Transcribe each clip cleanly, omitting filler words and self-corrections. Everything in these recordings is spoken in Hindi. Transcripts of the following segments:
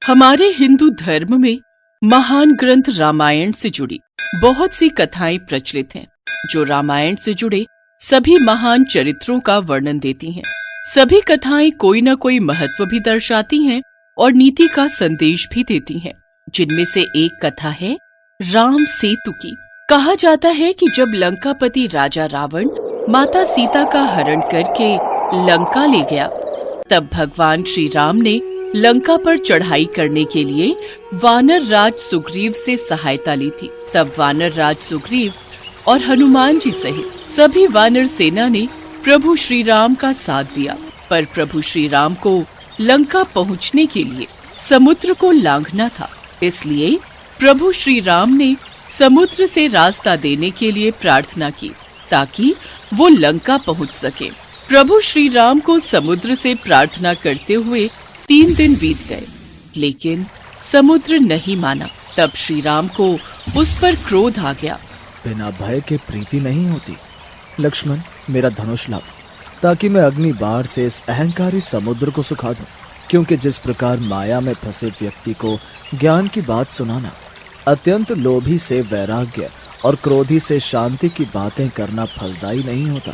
हमारे हिंदू धर्म में महान ग्रंथ रामायण से जुड़ी बहुत सी कथाएं प्रचलित हैं, जो रामायण से जुड़े सभी महान चरित्रों का वर्णन देती हैं। सभी कथाएं कोई न कोई महत्व भी दर्शाती हैं और नीति का संदेश भी देती हैं। जिनमें से एक कथा है राम सेतु की। कहा जाता है कि जब लंकापति राजा रावण माता सीता का हरण करके लंका ले गया, तब भगवान श्री राम ने लंका पर चढ़ाई करने के लिए वानर राज सुग्रीव से सहायता ली थी। तब वानर राज सुग्रीव और हनुमान जी सहित सभी वानर सेना ने प्रभु श्री राम का साथ दिया। पर प्रभु श्री राम को लंका पहुंचने के लिए समुद्र को लांघना था, इसलिए प्रभु श्री राम ने समुद्र से रास्ता देने के लिए प्रार्थना की ताकि वो लंका पहुंच सके। प्रभु श्री राम को समुद्र से प्रार्थना करते हुए 3 दिन बीत गए, लेकिन समुद्र नहीं माना। तब श्री राम को उस पर क्रोध आ गया। बिना भय के प्रीति नहीं होती। लक्ष्मण, मेरा धनुष लाओ ताकि मैं अग्नि बाण से इस अहंकारी समुद्र को सुखा दूं। क्योंकि जिस प्रकार माया में फंसे व्यक्ति को ज्ञान की बात सुनाना, अत्यंत लोभी से वैराग्य और क्रोधी से शांति की बातें करना फलदायी नहीं होता,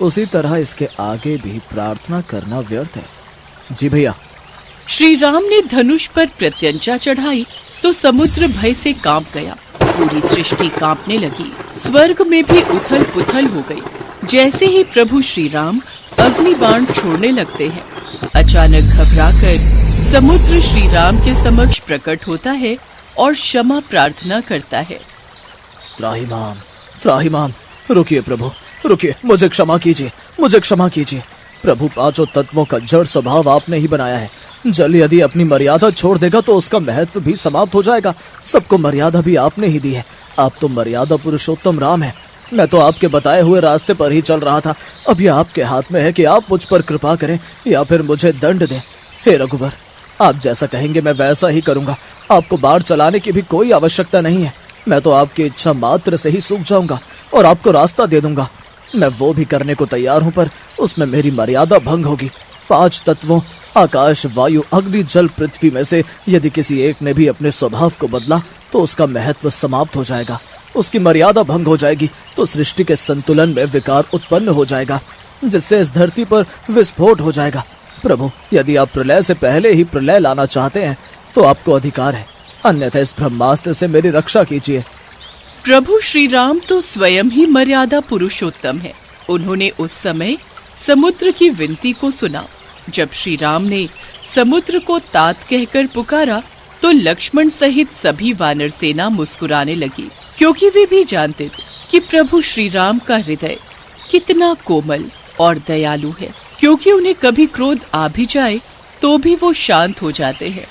उसी तरह इसके आगे भी प्रार्थना करना व्यर्थ है। जी भैया। श्री राम ने धनुष पर प्रत्यंचा चढ़ाई तो समुद्र भय से कांप गया। पूरी सृष्टि कांपने लगी, स्वर्ग में भी उथल पुथल हो गई। जैसे ही प्रभु श्री राम अग्नि बाण छोड़ने लगते हैं, अचानक घबराकर समुद्र श्री राम के समक्ष प्रकट होता है और क्षमा प्रार्थना करता है। त्राहिमाम, त्राहिमाम, रुकिए प्रभु, रुकिए, मुझे क्षमा कीजिए, मुझे क्षमा कीजिए। प्रभु, 5 तत्वों का जड़ स्वभाव आपने ही बनाया है। जल यदि अपनी मर्यादा छोड़ देगा तो उसका महत्व भी समाप्त हो जाएगा। सबको मर्यादा भी आपने ही दी है। आप तो मर्यादा पुरुषोत्तम राम है। मैं तो आपके बताए हुए रास्ते पर ही चल रहा था। अब यह आपके हाथ में है कि आप मुझ पर कृपा करें या फिर मुझे दंड दें। हे रघुवर, आप जैसा कहेंगे मैं वैसा ही करूंगा। आपको बाढ़ चलाने की भी कोई आवश्यकता नहीं है। मैं तो आपकी इच्छा मात्र से ही सूख जाऊंगा और आपको रास्ता दे दूंगा। मैं वो भी करने को तैयार हूं, पर उसमें मेरी मर्यादा भंग होगी। 5 तत्वों आकाश, वायु, अग्नि, जल, पृथ्वी में से यदि किसी एक ने भी अपने स्वभाव को बदला तो उसका महत्व समाप्त हो जाएगा, उसकी मर्यादा भंग हो जाएगी, तो सृष्टि के संतुलन में विकार उत्पन्न हो जाएगा, जिससे इस धरती पर विस्फोट हो जाएगा। प्रभु, यदि आप प्रलय से पहले ही प्रलय लाना चाहते हैं तो आपको अधिकार है, अन्यथा इस ब्रह्मास्त्र से मेरी रक्षा कीजिए। प्रभु श्री राम तो स्वयं ही मर्यादा पुरुषोत्तम है। उन्होंने उस समय समुद्र की विनती को सुना। जब श्री राम ने समुद्र को तात कहकर पुकारा तो लक्ष्मण सहित सभी वानर सेना मुस्कुराने लगी, क्योंकि वे भी जानते थे कि प्रभु श्री राम का हृदय कितना कोमल और दयालु है। क्योंकि उन्हें कभी क्रोध आ भी जाए तो भी वो शांत हो जाते हैं।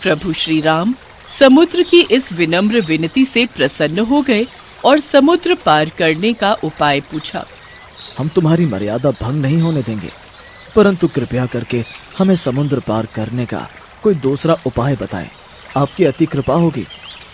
प्रभु श्री राम समुद्र की इस विनम्र विनती से प्रसन्न हो गए और समुद्र पार करने का उपाय पूछा। हम तुम्हारी मर्यादा भंग नहीं होने देंगे, परंतु कृपया करके हमें समुद्र पार करने का कोई दूसरा उपाय बताएं। आपकी अति कृपा होगी।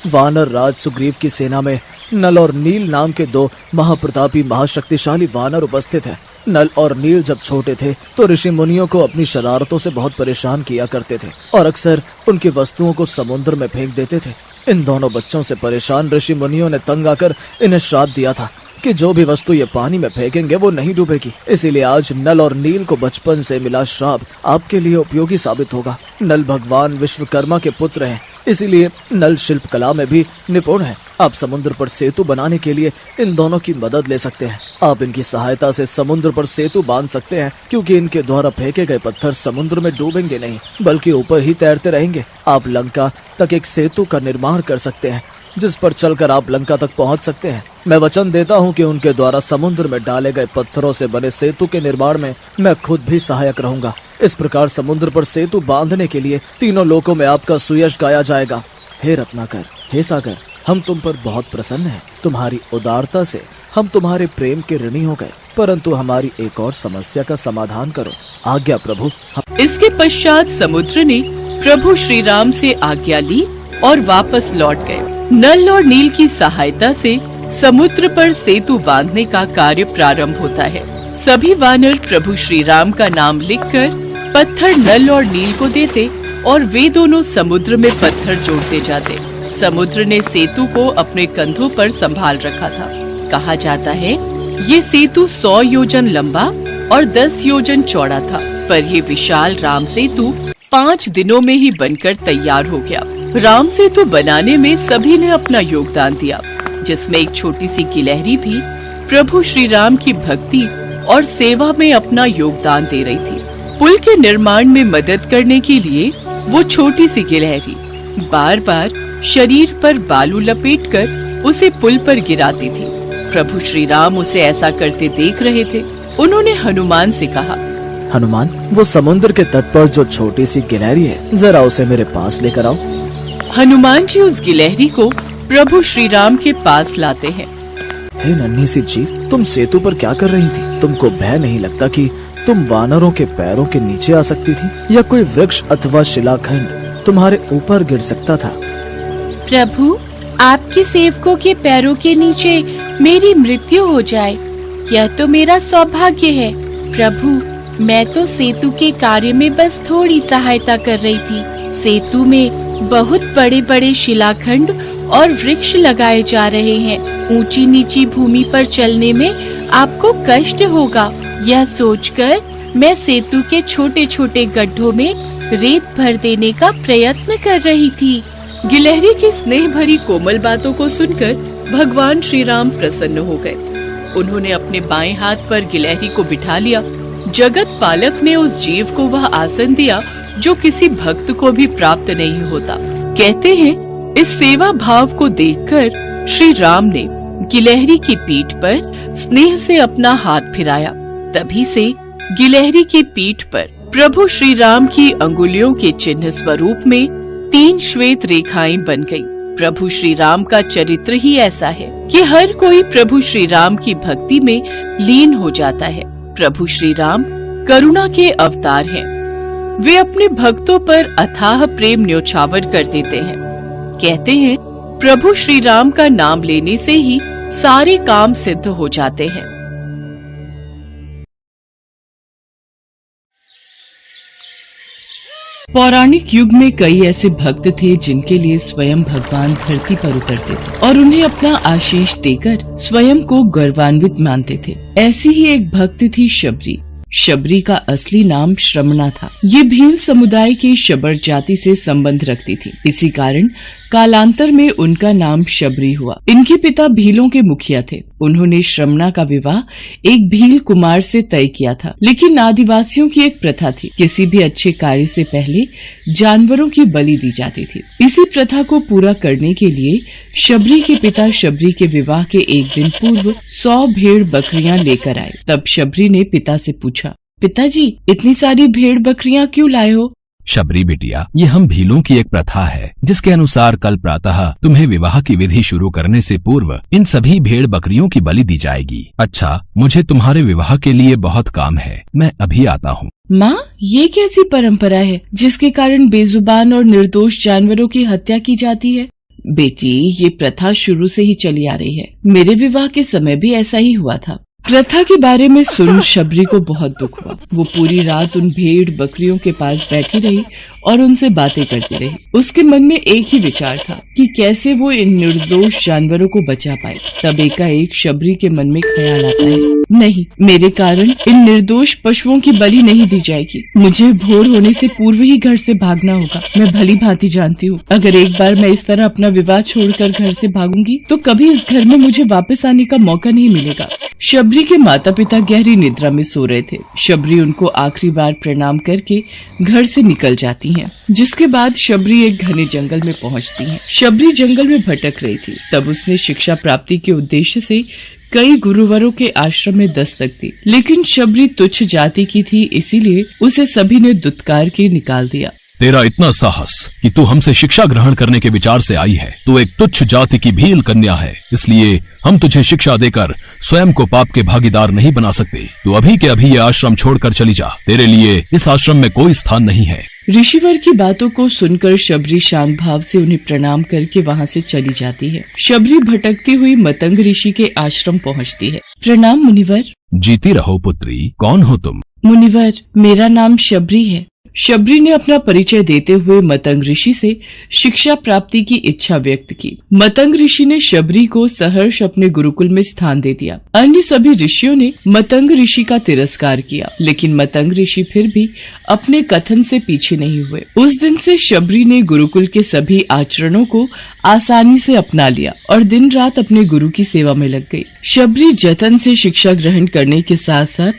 वानर राज सुग्रीव की सेना में नल और नील नाम के 2 महाप्रतापी महाशक्तिशाली वानर उपस्थित हैं। नल और नील जब छोटे थे तो ऋषि मुनियों को अपनी शरारतों से बहुत परेशान किया करते थे और अक्सर उनकी वस्तुओं को समुद्र में फेंक देते थे। इन दोनों बच्चों से परेशान ऋषि मुनियों ने तंग आकर इन्हें श्राप दिया था कि जो भी वस्तु ये पानी में फेंकेंगे वो नहीं डूबेगी। इसीलिए आज नल और नील को बचपन से मिला श्राप आपके लिए उपयोगी साबित होगा। नल भगवान विश्वकर्मा के पुत्र हैं, इसीलिए नल शिल्प कला में भी निपुण है। आप समुद्र पर सेतु बनाने के लिए इन दोनों की मदद ले सकते हैं। आप इनकी सहायता से समुद्र पर सेतु बांध सकते हैं, क्योंकि इनके द्वारा फेंके गए पत्थर समुद्र में डूबेंगे नहीं, बल्कि ऊपर ही तैरते रहेंगे। आप लंका तक एक सेतु का निर्माण कर सकते हैं, जिस पर चलकर आप लंका तक पहुंच सकते हैं। मैं वचन देता हूं कि उनके द्वारा समुद्र में डाले गए पत्थरों से बने सेतु के निर्माण में मैं खुद भी सहायक रहूंगा। इस प्रकार समुद्र पर सेतु बांधने के लिए तीनों लोकों में आपका सुयश गाया जाएगा। हे रत्नाकर, हे सागर, हम तुम पर बहुत प्रसन्न हैं। तुम्हारी उदारता से हम तुम्हारे प्रेम के ऋणी हो गए, परंतु हमारी एक और समस्या का समाधान करो। आज्ञा प्रभु। इसके पश्चात समुद्र ने प्रभु श्री राम से आज्ञा ली और वापस लौट गए। नल और नील की सहायता से समुद्र पर सेतु बांधने का कार्य प्रारंभ होता है। सभी वानर प्रभु श्री राम का नाम लिखकर पत्थर नल और नील को देते और वे दोनों समुद्र में पत्थर जोड़ते जाते। समुद्र ने सेतु को अपने कंधों पर संभाल रखा था। कहा जाता है ये सेतु 100 योजन लंबा और 10 योजन चौड़ा था, पर ये विशाल राम सेतु 5 दिनों में ही बनकर तैयार हो गया। राम सेतु बनाने में सभी ने अपना योगदान दिया, जिसमें एक छोटी सी गिलहरी भी प्रभु श्री राम की भक्ति और सेवा में अपना योगदान दे रही थी। पुल के निर्माण में मदद करने के लिए वो छोटी सी गिलहरी बार बार शरीर पर बालू लपेटकर उसे पुल पर गिराती थी। प्रभु श्री राम उसे ऐसा करते देख रहे थे। उन्होंने हनुमान से कहा, हनुमान, वो समुद्र के तट पर जो छोटी सी गिलहरी है, जरा उसे मेरे पास लेकर आओ। हनुमान जी उस गिलहरी को प्रभु श्री राम के पास लाते हैं। हे नन्ही सी जीव, तुम सेतु पर क्या कर रही थी? तुमको भय नहीं लगता कि तुम वानरों के पैरों के नीचे आ सकती थी, या कोई वृक्ष अथवा शिलाखंड तुम्हारे ऊपर गिर सकता था? प्रभु, आपके सेवकों के पैरों के नीचे मेरी मृत्यु हो जाए, यह तो मेरा सौभाग्य है। प्रभु, मैं तो सेतु के कार्य में बस थोड़ी सहायता कर रही थी। सेतु में बहुत बड़े बड़े शिलाखंड और वृक्ष लगाए जा रहे हैं। ऊंची नीची भूमि पर चलने में आपको कष्ट होगा, यह सोचकर मैं सेतु के छोटे छोटे गड्ढों में रेत भर देने का प्रयत्न कर रही थी। गिलहरी की स्नेह भरी कोमल बातों को सुनकर भगवान श्री राम प्रसन्न हो गए। उन्होंने अपने बाएं हाथ पर गिलहरी को बिठा लिया। जगत पालक ने उस जीव को वह आसन दिया जो किसी भक्त को भी प्राप्त नहीं होता। कहते हैं इस सेवा भाव को देखकर श्री राम ने गिलहरी की पीठ पर स्नेह से अपना हाथ फिराया। तभी से गिलहरी की पीठ पर प्रभु श्री राम की अंगुलियों के चिन्ह स्वरूप में 3 श्वेत रेखाएं बन गईं। प्रभु श्री राम का चरित्र ही ऐसा है कि हर कोई प्रभु श्री राम की भक्ति में लीन हो जाता है। प्रभु श्री राम करुणा के अवतार हैं। वे अपने भक्तों पर अथाह प्रेम न्योछावर कर देते हैं। कहते हैं प्रभु श्री राम का नाम लेने से ही सारे काम सिद्ध हो जाते हैं। पौराणिक युग में कई ऐसे भक्त थे जिनके लिए स्वयं भगवान धरती पर उतरते थे और उन्हें अपना आशीष देकर स्वयं को गौरवान्वित मानते थे। ऐसी ही एक भक्त थी शबरी। शबरी का असली नाम श्रमणा था। ये भील समुदाय की शबर जाति से संबंध रखती थी। इसी कारण कालांतर में उनका नाम शबरी हुआ। इनके पिता भीलों के मुखिया थे। उन्होंने श्रमणा का विवाह एक भील कुमार से तय किया था, लेकिन आदिवासियों की एक प्रथा थी, किसी भी अच्छे कार्य से पहले जानवरों की बलि दी जाती थी। इसी प्रथा को पूरा करने के लिए शबरी के पिता शबरी के विवाह के एक दिन पूर्व 100 भेड़ बकरियां लेकर आए। तब शबरी ने पिता से पूछा, पिताजी, इतनी सारी भेड़ बकरियां क्यों लाए हो? शबरी बिटिया, ये हम भीलों की एक प्रथा है जिसके अनुसार कल प्रातः तुम्हें विवाह की विधि शुरू करने से पूर्व इन सभी भेड़ बकरियों की बलि दी जाएगी। अच्छा, मुझे तुम्हारे विवाह के लिए बहुत काम है, मैं अभी आता हूँ। माँ, ये कैसी परंपरा है जिसके कारण बेजुबान और निर्दोष जानवरों की हत्या की जाती है? बेटी, ये प्रथा शुरू से ही चली आ रही है। मेरे विवाह के समय भी ऐसा ही हुआ था। प्रथा के बारे में सुन शबरी को बहुत दुख हुआ। वो पूरी रात उन भेड़ बकरियों के पास बैठी रही और उनसे बातें करती रही। उसके मन में एक ही विचार था कि कैसे वो इन निर्दोष जानवरों को बचा पाए। तब एकाएक शबरी के मन में ख्याल आता है, नहीं, मेरे कारण इन निर्दोष पशुओं की बलि नहीं दी जाएगी। मुझे भोर होने से पूर्व ही घर से भागना होगा। मैं भली भांति जानती हूँ, अगर एक बार मैं इस तरह अपना विवाह छोड़कर घर से भागूंगी तो कभी इस घर में मुझे वापस आने का मौका नहीं मिलेगा। शबरी के माता पिता गहरी निद्रा में सो रहे थे। शबरी उनको आखिरी बार प्रणाम करके घर से निकल जाती हैं, जिसके बाद शबरी एक घने जंगल में पहुंचती हैं। शबरी जंगल में भटक रही थी। तब उसने शिक्षा प्राप्ति के उद्देश्य से कई गुरुवरों के आश्रम में दस्तक दी, लेकिन शबरी तुच्छ जाति की थी, इसीलिए उसे सभी ने दुत्कार के निकाल दिया। तेरा इतना साहस कि तू हमसे शिक्षा ग्रहण करने के विचार से आई है। तू एक तुच्छ जाति की भील कन्या है, इसलिए हम तुझे शिक्षा देकर स्वयं को पाप के भागीदार नहीं बना सकते। तू अभी के अभी ये आश्रम छोड़कर चली जा। तेरे लिए इस आश्रम में कोई स्थान नहीं है। ऋषिवर की बातों को सुनकर शबरी शांत भाव से उन्हें प्रणाम करके वहाँ से चली जाती है। शबरी भटकती हुई मतंग ऋषि के आश्रम पहुँचती है। प्रणाम मुनिवर। जीती रहो पुत्री, कौन हो तुम? मुनिवर, मेरा नाम शबरी है। शबरी ने अपना परिचय देते हुए मतंग ऋषि से शिक्षा प्राप्ति की इच्छा व्यक्त की। मतंग ऋषि ने शबरी को सहर्ष अपने गुरुकुल में स्थान दे दिया। अन्य सभी ऋषियों ने मतंग ऋषि का तिरस्कार किया, लेकिन मतंग ऋषि फिर भी अपने कथन से पीछे नहीं हुए। उस दिन से शबरी ने गुरुकुल के सभी आचरणों को आसानी से अपना लिया और दिन रात अपने गुरु की सेवा में लग गई। शबरी जतन से शिक्षा ग्रहण करने के साथ साथ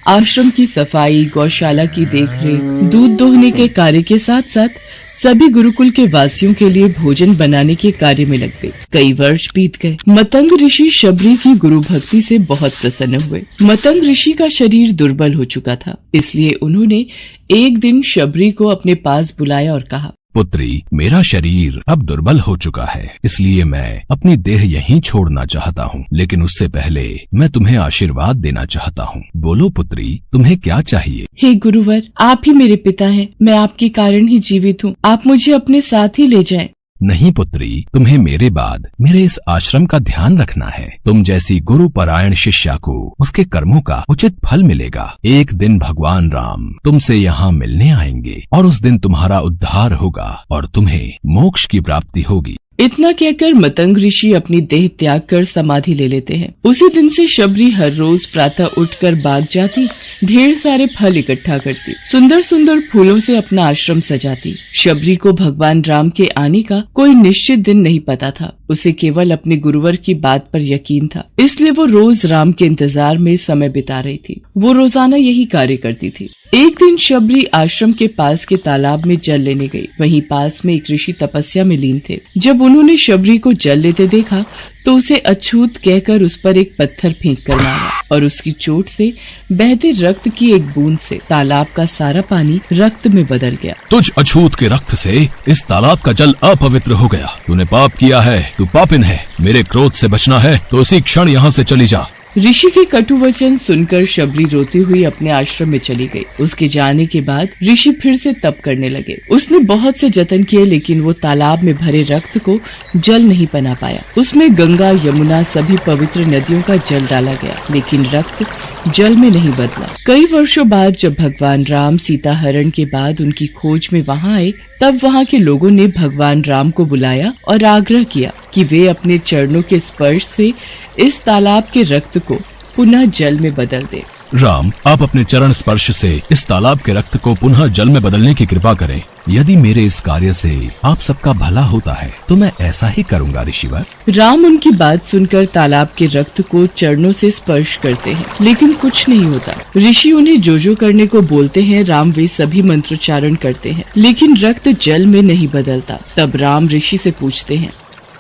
आश्रम की सफाई, गौशाला की देखरेख, दूध दोहने के कार्य के साथ साथ सभी गुरुकुल के वासियों के लिए भोजन बनाने के कार्य में लग गई। कई वर्ष बीत गए। मतंग ऋषि शबरी की गुरु भक्ति से बहुत प्रसन्न हुए। मतंग ऋषि का शरीर दुर्बल हो चुका था, इसलिए उन्होंने एक दिन शबरी को अपने पास बुलाया और कहा, पुत्री, मेरा शरीर अब दुर्बल हो चुका है, इसलिए मैं अपनी देह यहीं छोड़ना चाहता हूँ, लेकिन उससे पहले मैं तुम्हें आशीर्वाद देना चाहता हूँ। बोलो पुत्री, तुम्हें क्या चाहिए? हे गुरुवर, आप ही मेरे पिता हैं। मैं आपके कारण ही जीवित हूँ। आप मुझे अपने साथ ही ले जाएं। नहीं पुत्री, तुम्हें मेरे बाद मेरे इस आश्रम का ध्यान रखना है। तुम जैसी गुरु परायण शिष्या को उसके कर्मों का उचित फल मिलेगा। एक दिन भगवान राम तुमसे यहाँ मिलने आएंगे और उस दिन तुम्हारा उद्धार होगा और तुम्हें मोक्ष की प्राप्ति होगी। इतना कहकर मतंग ऋषि अपनी देह त्याग कर समाधि ले लेते हैं। उसी दिन से शबरी हर रोज प्रातः उठकर बाग जाती, ढेर सारे फल इकट्ठा करती, सुंदर सुंदर फूलों से अपना आश्रम सजाती। शबरी को भगवान राम के आने का कोई निश्चित दिन नहीं पता था। उसे केवल अपने गुरुवर की बात पर यकीन था, इसलिए वो रोज राम के इंतजार में समय बिता रही थी। वो रोजाना यही कार्य करती थी। एक दिन शबरी आश्रम के पास के तालाब में जल लेने गई। वहीं पास में एक ऋषि तपस्या में लीन थे। जब उन्होंने शबरी को जल लेते देखा तो उसे अछूत कहकर उस पर एक पत्थर फेंक कर मारा और उसकी चोट से बहते रक्त की एक बूंद से तालाब का सारा पानी रक्त में बदल गया। तुझ अछूत के रक्त से इस तालाब का जल अपवित्र हो गया। तूने पाप किया है, तू पापिन है। मेरे क्रोध से बचना है तो उसी क्षण यहाँ से चली जा। ऋषि के कटु वचन सुनकर शबरी रोती हुई अपने आश्रम में चली गई। उसके जाने के बाद ऋषि फिर से तप करने लगे। उसने बहुत से जतन किए, लेकिन वो तालाब में भरे रक्त को जल नहीं बना पाया। उसमें गंगा, यमुना, सभी पवित्र नदियों का जल डाला गया, लेकिन रक्त जल में नहीं बदला। कई वर्षों बाद जब भगवान राम सीता हरण के बाद उनकी खोज में वहाँ आए, तब वहाँ के लोगों ने भगवान राम को बुलाया और आग्रह किया कि वे अपने चरणों के स्पर्श से इस तालाब के रक्त को पुनः जल में बदल दे। राम, आप अपने चरण स्पर्श से इस तालाब के रक्त को पुनः जल में बदलने की कृपा करें। यदि मेरे इस कार्य से आप सबका भला होता है तो मैं ऐसा ही करूँगा ऋषिवर। राम उनकी बात सुनकर तालाब के रक्त को चरणों से स्पर्श करते हैं, लेकिन कुछ नहीं होता। ऋषि उन्हें जो करने को बोलते हैं, राम वे सभी मंत्रोच्चारण करते हैं, लेकिन रक्त जल में नहीं बदलता। तब राम ऋषि से पूछते हैं,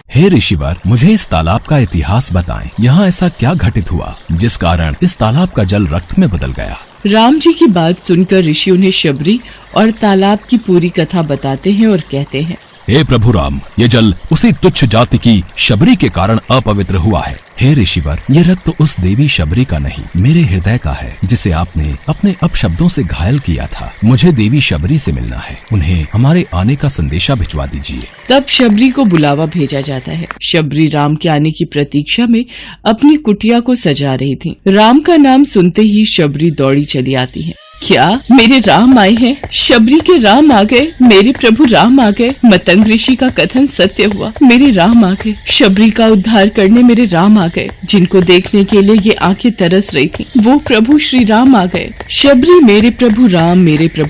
हे ऋषिवर, मुझे इस तालाब का इतिहास बताएं। यहाँ ऐसा क्या घटित हुआ जिस कारण इस तालाब का जल रक्त में बदल गया? राम जी की बात सुनकर ऋषि उन्हें शबरी और तालाब की पूरी कथा बताते हैं और कहते हैं, हे प्रभु राम, ये जल उसी तुच्छ जाति की शबरी के कारण अपवित्र हुआ है। हे ऋषिवर, ये रक्त उस देवी शबरी का नहीं, मेरे हृदय का है, जिसे आपने अपने अपशब्दों से घायल किया था। मुझे देवी शबरी से मिलना है। उन्हें हमारे आने का संदेशा भिजवा दीजिए। तब शबरी को बुलावा भेजा जाता है। शबरी राम के आने की प्रतीक्षा में अपनी कुटिया को सजा रही थी। राम का नाम सुनते ही शबरी दौड़ी चली आती है। क्या मेरे राम आए हैं? शबरी के राम आ गए, मेरे प्रभु राम आ गए। मतंग ऋषि का कथन सत्य हुआ, मेरे राम आ गए। शबरी का उद्धार करने मेरे राम आ गए। जिनको देखने के लिए ये आंखें तरस रही थी, वो प्रभु श्री राम आ गए। शबरी मेरे प्रभु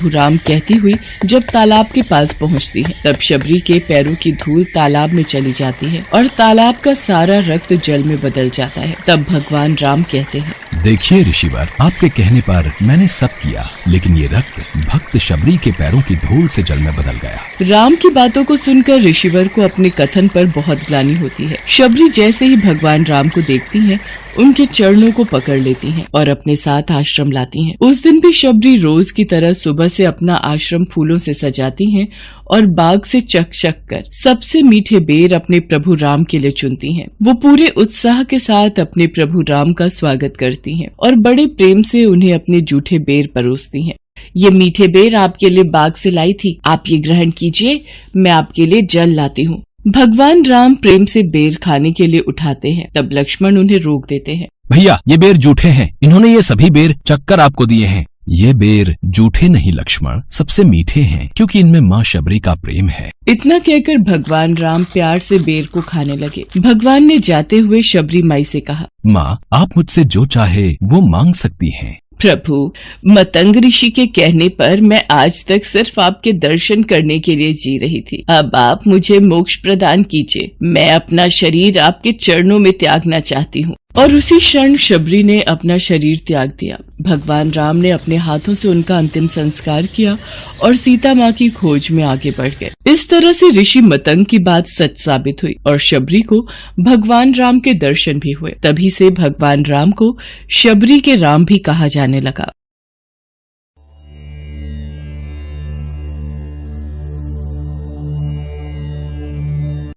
राम कहती हुई जब तालाब के पास पहुंचती है, तब शबरी के पैरों की धूल तालाब में चली जाती है और तालाब का सारा रक्त जल में बदल जाता है। तब भगवान राम कहते हैं, देखिए ऋषिवर, आपके कहने पर मैंने सब किया, लेकिन ये रक्त भक्त शबरी के पैरों की धूल से जल में बदल गया। राम की बातों को सुनकर ऋषिवर को अपने कथन पर बहुत ग्लानि होती है। शबरी जैसे ही भगवान राम को देखती हैं, उनके चरणों को पकड़ लेती हैं और अपने साथ आश्रम लाती हैं। उस दिन भी शबरी रोज की तरह सुबह से अपना आश्रम फूलों से सजाती हैं और बाग से चक कर सबसे मीठे बेर अपने प्रभु राम के लिए चुनती हैं। वो पूरे उत्साह के साथ अपने प्रभु राम का स्वागत करती हैं और बड़े प्रेम से उन्हें अपने जूठे बेर परोसती हैं। ये मीठे बेर आपके लिए बाग से लाई थी, आप ये ग्रहण कीजिए, मैं आपके लिए जल लाती हूँ। भगवान राम प्रेम से बेर खाने के लिए उठाते हैं, तब लक्ष्मण उन्हें रोक देते हैं। भैया, ये बेर जूठे हैं, इन्होंने ये सभी बेर चक्कर आपको दिए हैं। ये बेर जूठे नहीं लक्ष्मण, सबसे मीठे हैं, क्योंकि इनमें माँ शबरी का प्रेम है। इतना कहकर भगवान राम प्यार से बेर को खाने लगे। भगवान ने जाते हुए शबरी माई से कहा, माँ, आप मुझसे जो चाहे वो मांग सकती हैं। प्रभु, मतंग ऋषि के कहने पर मैं आज तक सिर्फ आपके दर्शन करने के लिए जी रही थी। अब आप मुझे मोक्ष प्रदान कीजिए। मैं अपना शरीर आपके चरणों में त्यागना चाहती हूँ। और उसी क्षण शबरी ने अपना शरीर त्याग दिया। भगवान राम ने अपने हाथों से उनका अंतिम संस्कार किया और सीता माँ की खोज में आगे बढ़ गए। इस तरह से ऋषि मतंग की बात सच साबित हुई और शबरी को भगवान राम के दर्शन भी हुए। तभी से भगवान राम को शबरी के राम भी कहा जाने लगा।